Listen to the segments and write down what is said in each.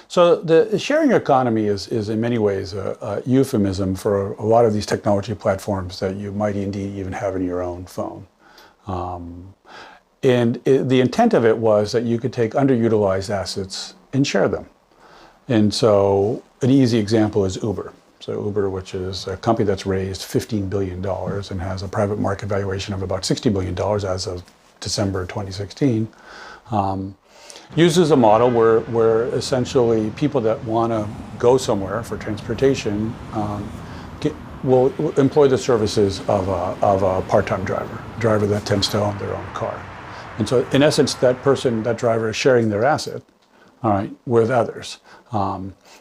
So the sharing economy is in many ways a euphemism for a lot of these technology platforms that you might indeed even have in your own phone. The intent of it was that you could take underutilized assets and share them. And so an easy example is Uber. So Uber, which is a company that's raised $15 billion and has a private market valuation of about $60 billion as of December 2016, uses a model where essentially people that want to go somewhere for transportation will employ the services of a part-time driver that tends to own their own car. And so in essence, that driver is sharing their asset, all right, with others.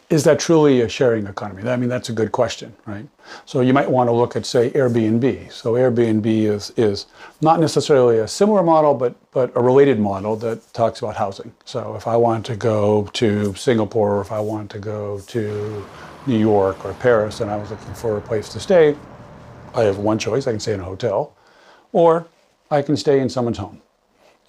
Is that truly a sharing economy? I mean, that's a good question, right? So you might want to look at, say, Airbnb. So Airbnb is not necessarily a similar model, but a related model that talks about housing. So if I want to go to Singapore, or if I want to go to New York or Paris, and I was looking for a place to stay, I have one choice. I can stay in a hotel, or I can stay in someone's home.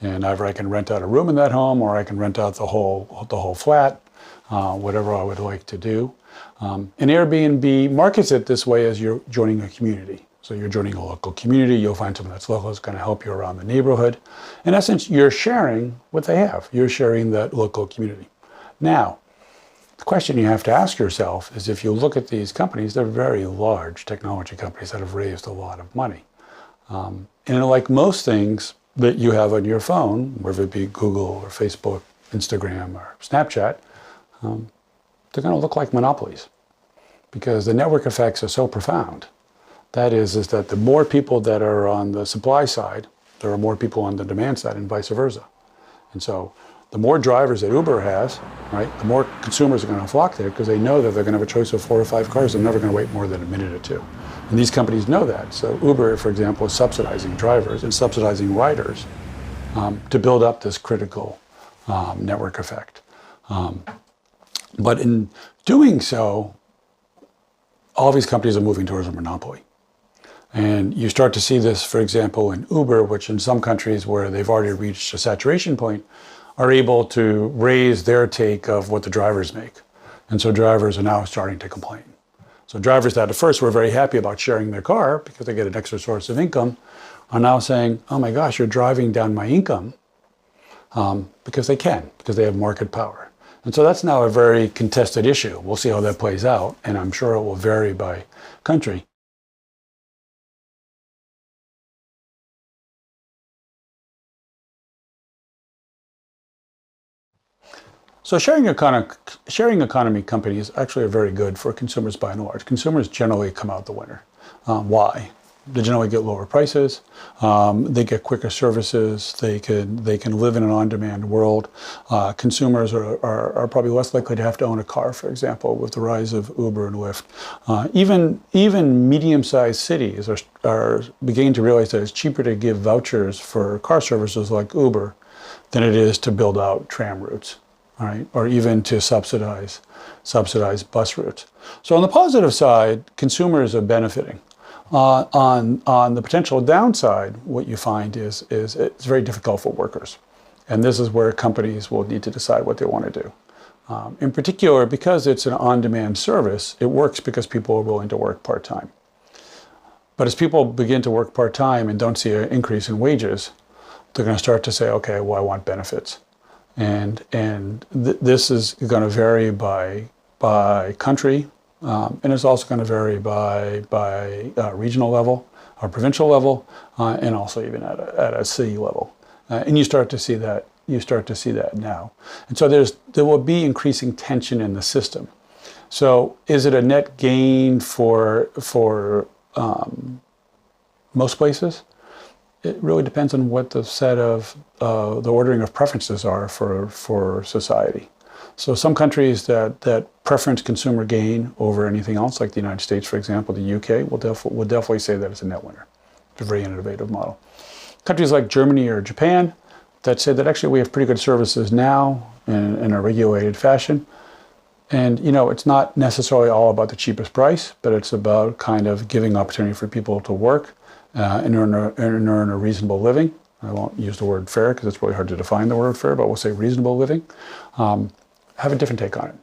And either I can rent out a room in that home, or I can rent out the whole flat. Whatever I would like to do. And Airbnb markets it this way as you're joining a community. So you're joining a local community, you'll find someone that's local that's going to help you around the neighborhood. In essence, you're sharing what they have. You're sharing that local community. Now, the question you have to ask yourself is, if you look at these companies, they're very large technology companies that have raised a lot of money. And like most things that you have on your phone, whether it be Google or Facebook, Instagram or Snapchat, they're going to look like monopolies, because the network effects are so profound. That is that the more people that are on the supply side, there are more people on the demand side, and vice versa. And so the more drivers that Uber has, right, the more consumers are going to flock there, because they know that they're going to have a choice of 4 or 5 cars. They're never going to wait more than a minute or two. And these companies know that. So Uber, for example, is subsidizing drivers and subsidizing riders to build up this critical network effect. But in doing so, all these companies are moving towards a monopoly. And you start to see this, for example, in Uber, which in some countries where they've already reached a saturation point, are able to raise their take of what the drivers make. And so drivers are now starting to complain. So drivers that at first were very happy about sharing their car because they get an extra source of income are now saying, oh my gosh, you're driving down my income, because they have market power. And so that's now a very contested issue. We'll see how that plays out, and I'm sure it will vary by country. So sharing economy companies actually are very good for consumers by and large. Consumers generally come out the winner. Why? They generally get lower prices. They get quicker services. They can live in an on-demand world. Consumers are probably less likely to have to own a car, for example, with the rise of Uber and Lyft. Even medium-sized cities are beginning to realize that it's cheaper to give vouchers for car services like Uber than it is to build out tram routes, all right, or even to subsidize bus routes. So on the positive side, consumers are benefiting. On the potential downside, what you find is it's very difficult for workers. And this is where companies will need to decide what they want to do. In particular, because it's an on-demand service, it works because people are willing to work part-time. But as people begin to work part-time and don't see an increase in wages, they're going to start to say, okay, well, I want benefits. And this is going to vary by country. And it's also going to vary by regional level or provincial level, and also even at a city level. And you start to see that now. And so there will be increasing tension in the system. So is it a net gain for most places? It really depends on what the set of the ordering of preferences are for society. So some countries that preference consumer gain over anything else, like the United States, for example, the UK, will definitely say that it's a net winner. It's a very innovative model. Countries like Germany or Japan that say that actually we have pretty good services now in a regulated fashion. And it's not necessarily all about the cheapest price, but it's about kind of giving opportunity for people to work and earn a reasonable living. I won't use the word fair because it's really hard to define the word fair, but we'll say reasonable living. Have a different take on it.